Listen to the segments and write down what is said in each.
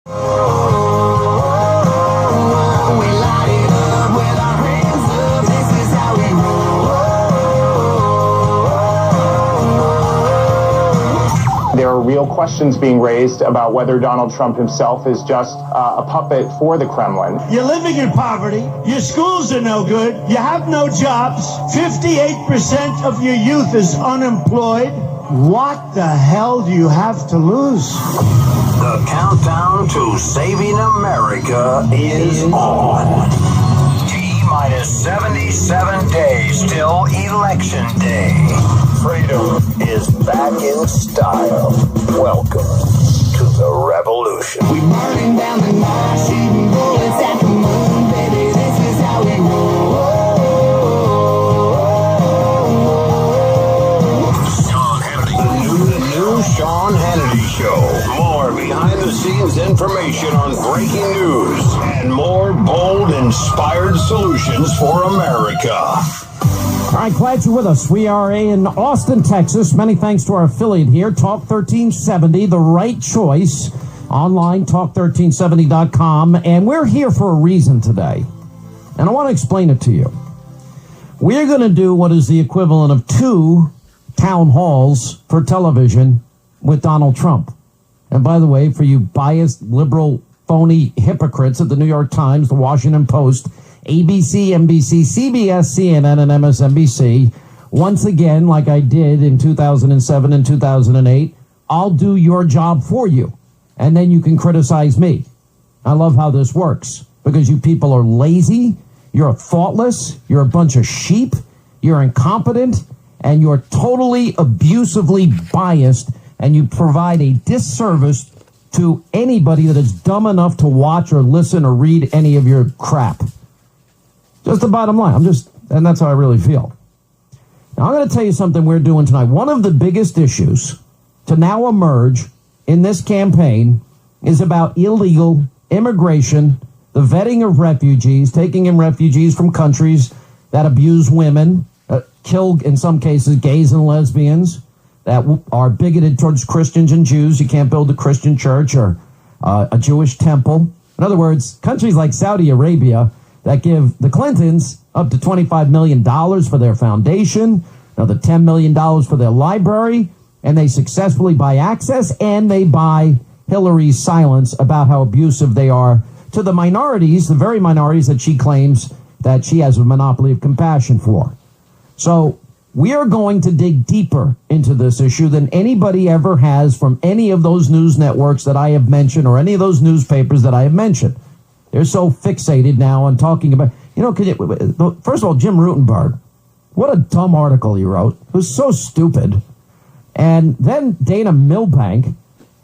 There are real questions being raised about whether Donald Trump himself is just a puppet for the Kremlin. You're living in poverty. Your schools are no good. You have no jobs. 58% of your youth is unemployed. What the hell do you have to lose? The countdown to saving America is on. T-minus 77 days till Election Day. Freedom is back in style. Welcome to the revolution. We burning down the night, shooting bullets at the moon, baby. This is how we roll. Sean Hannity. The new Sean Hannity Show. More behind-the-scenes information on breaking news and more bold, inspired solutions for America. All right, glad you're with us. We are in Austin, Texas. Many thanks to our affiliate here, Talk 1370, the right choice. Online, talk1370.com. And we're here for a reason today. And I want to explain it to you. We're going to do what is the equivalent of 2 town halls for television with Donald Trump. And by the way, for you biased, liberal, phony hypocrites at the New York Times, the Washington Post, ABC, NBC, CBS, CNN, and MSNBC, once again, like I did in 2007 and 2008, I'll do your job for you, and then you can criticize me. I love how this works, because you people are lazy, you're thoughtless, you're a bunch of sheep, you're incompetent, and you're totally abusively biased, and you provide a disservice to anybody that is dumb enough to watch or listen or read any of your crap. Just the bottom line. And that's how I really feel. Now, I'm going to tell you something we're doing tonight. One of the biggest issues to now emerge in this campaign is about illegal immigration, the vetting of refugees, taking in refugees from countries that abuse women, kill, in some cases, gays and lesbians, that are bigoted towards Christians and Jews. You can't build a Christian church or a Jewish temple. In other words, countries like Saudi Arabia that give the Clintons up to $25 million for their foundation, another $10 million for their library, and they successfully buy access, and they buy Hillary's silence about how abusive they are to the minorities, the very minorities that she claims that she has a monopoly of compassion for. So we are going to dig deeper into this issue than anybody ever has from any of those news networks that I have mentioned or any of those newspapers that I have mentioned. They're so fixated now on talking about, first of all, Jim Rutenberg, what a dumb article he wrote. It was so stupid. And then Dana Milbank.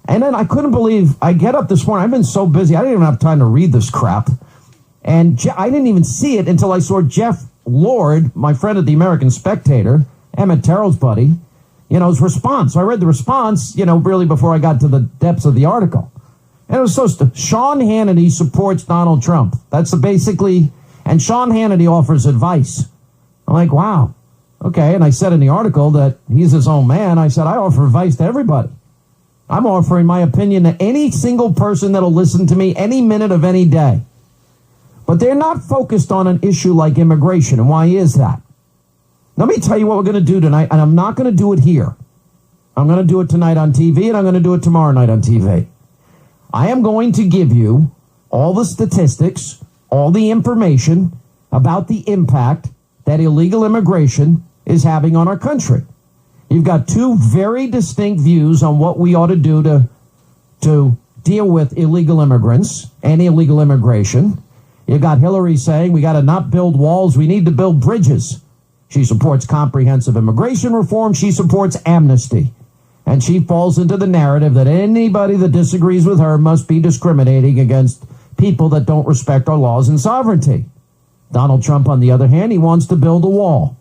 And then I couldn't believe, I get up this morning, I've been so busy, I didn't even have time to read this crap. And I didn't even see it until I saw Jeff Lord, my friend at the American Spectator, Emmett Terrell's buddy, his response. So I read the response, really before I got to the depths of the article. And it was so Sean Hannity supports Donald Trump. That's basically, and Sean Hannity offers advice. I'm like, wow, okay. And I said in the article that he's his own man. I said, I offer advice to everybody. I'm offering my opinion to any single person that'll listen to me any minute of any day. But they're not focused on an issue like immigration. And why is that? Let me tell you what we're going to do tonight, and I'm not going to do it here. I'm going to do it tonight on TV, and I'm going to do it tomorrow night on TV. I am going to give you all the statistics, all the information about the impact that illegal immigration is having on our country. You've got 2 very distinct views on what we ought to do to deal with illegal immigrants and illegal immigration. You've got Hillary saying we got to not build walls, we need to build bridges. She supports comprehensive immigration reform. She supports amnesty. And she falls into the narrative that anybody that disagrees with her must be discriminating against people that don't respect our laws and sovereignty. Donald Trump, on the other hand, he wants to build a wall.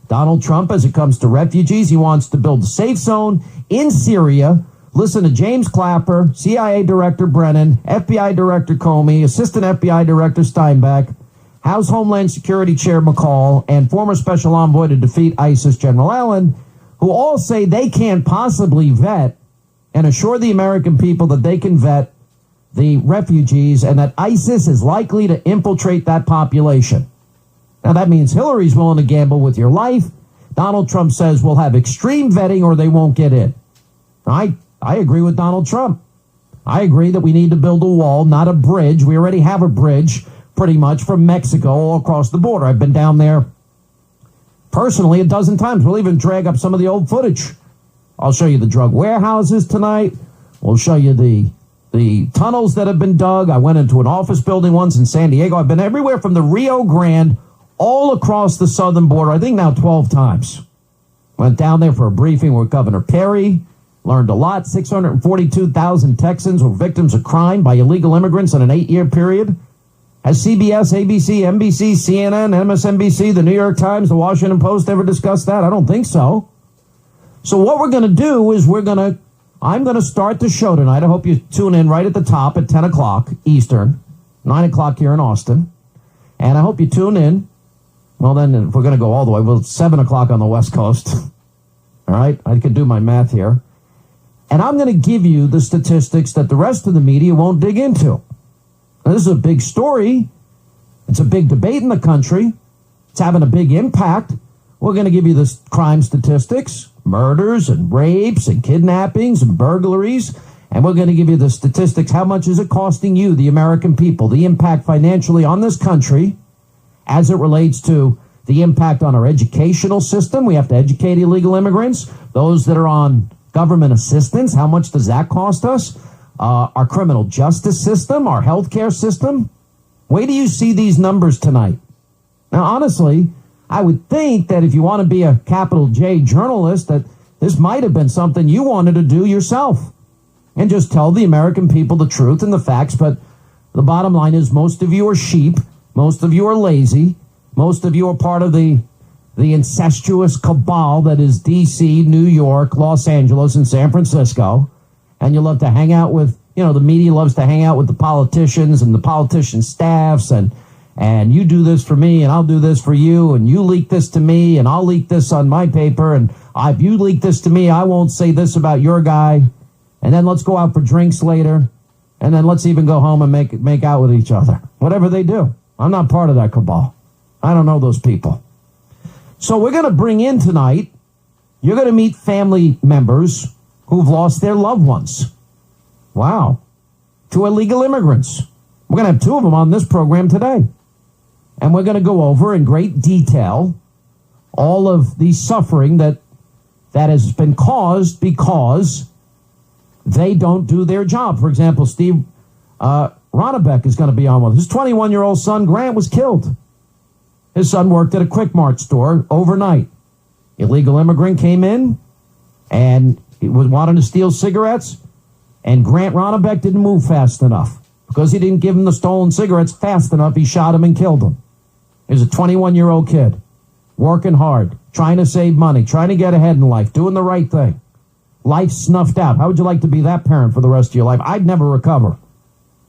Donald Trump, as it comes to refugees, he wants to build a safe zone in Syria. Listen to James Clapper, CIA Director Brennan, FBI Director Comey, Assistant FBI Director Steinbeck, House Homeland Security Chair McCall, and former Special Envoy to defeat ISIS General Allen, who all say they can't possibly vet and assure the American people that they can vet the refugees and that ISIS is likely to infiltrate that population. Now, that means Hillary's willing to gamble with your life. Donald Trump says we'll have extreme vetting or they won't get in. I agree with Donald Trump. I agree that we need to build a wall, not a bridge. We already have a bridge pretty much from Mexico all across the border. I've been down there personally a dozen times. We'll even drag up some of the old footage. I'll show you the drug warehouses tonight. We'll show you the tunnels that have been dug. I went into an office building once in San Diego. I've been everywhere from the Rio Grande all across the southern border, I think now 12 times. Went down there for a briefing with Governor Perry. Learned a lot. 642,000 Texans were victims of crime by illegal immigrants in an 8-year period. Has CBS, ABC, NBC, CNN, MSNBC, the New York Times, the Washington Post ever discussed that? I don't think so. So what we're going to do is I'm going to start the show tonight. I hope you tune in right at the top at 10 o'clock Eastern, 9 o'clock here in Austin. And I hope you tune in. Well, then, if we're going to go all the way, well, it's 7 o'clock on the West Coast. All right? I could do my math here. And I'm going to give you the statistics that the rest of the media won't dig into. Now, this is a big story. It's a big debate in the country. It's having a big impact. We're going to give you the crime statistics, murders and rapes and kidnappings and burglaries. And we're going to give you the statistics. How much is it costing you, the American people, the impact financially on this country as it relates to the impact on our educational system? We have to educate illegal immigrants. Those that are on government assistance, how much does that cost us? Our criminal justice system, our healthcare system. Where do you see these numbers tonight? Now, honestly, I would think that if you want to be a capital J journalist, that this might have been something you wanted to do yourself and just tell the American people the truth and the facts. But the bottom line is most of you are sheep. Most of you are lazy. Most of you are part of the incestuous cabal that is D.C., New York, Los Angeles, and San Francisco. And you love to hang out with, the media loves to hang out with the politicians and the politician staffs. And you do this for me, and I'll do this for you. And you leak this to me, and I'll leak this on my paper. And if you leak this to me, I won't say this about your guy. And then let's go out for drinks later. And then let's even go home and make out with each other. Whatever they do. I'm not part of that cabal. I don't know those people. So we're going to bring in tonight, you're going to meet family members who've lost their loved ones. Wow. To illegal immigrants. We're going to have two of them on this program today. And we're going to go over in great detail all of the suffering that has been caused because they don't do their job. For example, Steve Ronnebeck is going to be on with us. His 21-year-old son, Grant, was killed. His son worked at a Quick Mart store overnight. Illegal immigrant came in and he was wanting to steal cigarettes, and Grant Ronnebeck didn't move fast enough. Because he didn't give him the stolen cigarettes fast enough, he shot him and killed him. He was a 21-year-old kid, working hard, trying to save money, trying to get ahead in life, doing the right thing. Life snuffed out. How would you like to be that parent for the rest of your life? I'd never recover.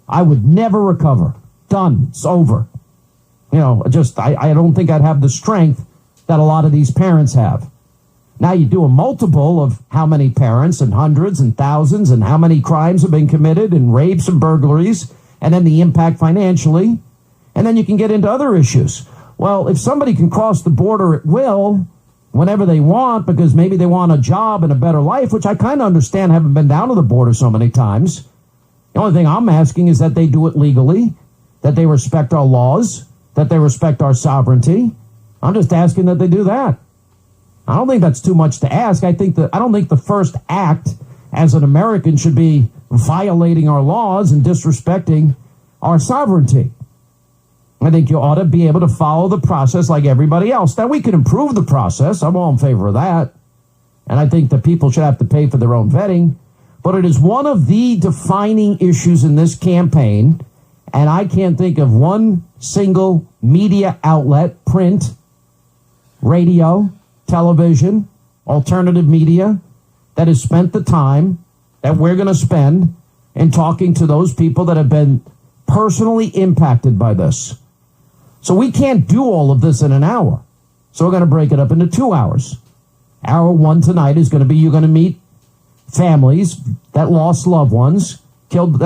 I would never recover. Done. It's over. I don't think I'd have the strength that a lot of these parents have. Now you do a multiple of how many parents and hundreds and thousands and how many crimes have been committed and rapes and burglaries, and then the impact financially, and then you can get into other issues. Well, if somebody can cross the border at will whenever they want because maybe they want a job and a better life, which I kind of understand, having been down to the border so many times, the only thing I'm asking is that they do it legally, that they respect our laws, that they respect our sovereignty. I'm just asking that they do that. I don't think that's too much to ask. I don't think the first act as an American should be violating our laws and disrespecting our sovereignty. I think you ought to be able to follow the process like everybody else. Now, we can improve the process. I'm all in favor of that. And I think that people should have to pay for their own vetting. But it is one of the defining issues in this campaign. And I can't think of one single media outlet, print, radio, television, alternative media, that has spent the time that we're going to spend in talking to those people that have been personally impacted by this. So we can't do all of this in an hour. So we're going to break it up into 2 hours. Hour one tonight is going to be, you're going to meet families that lost loved ones, killed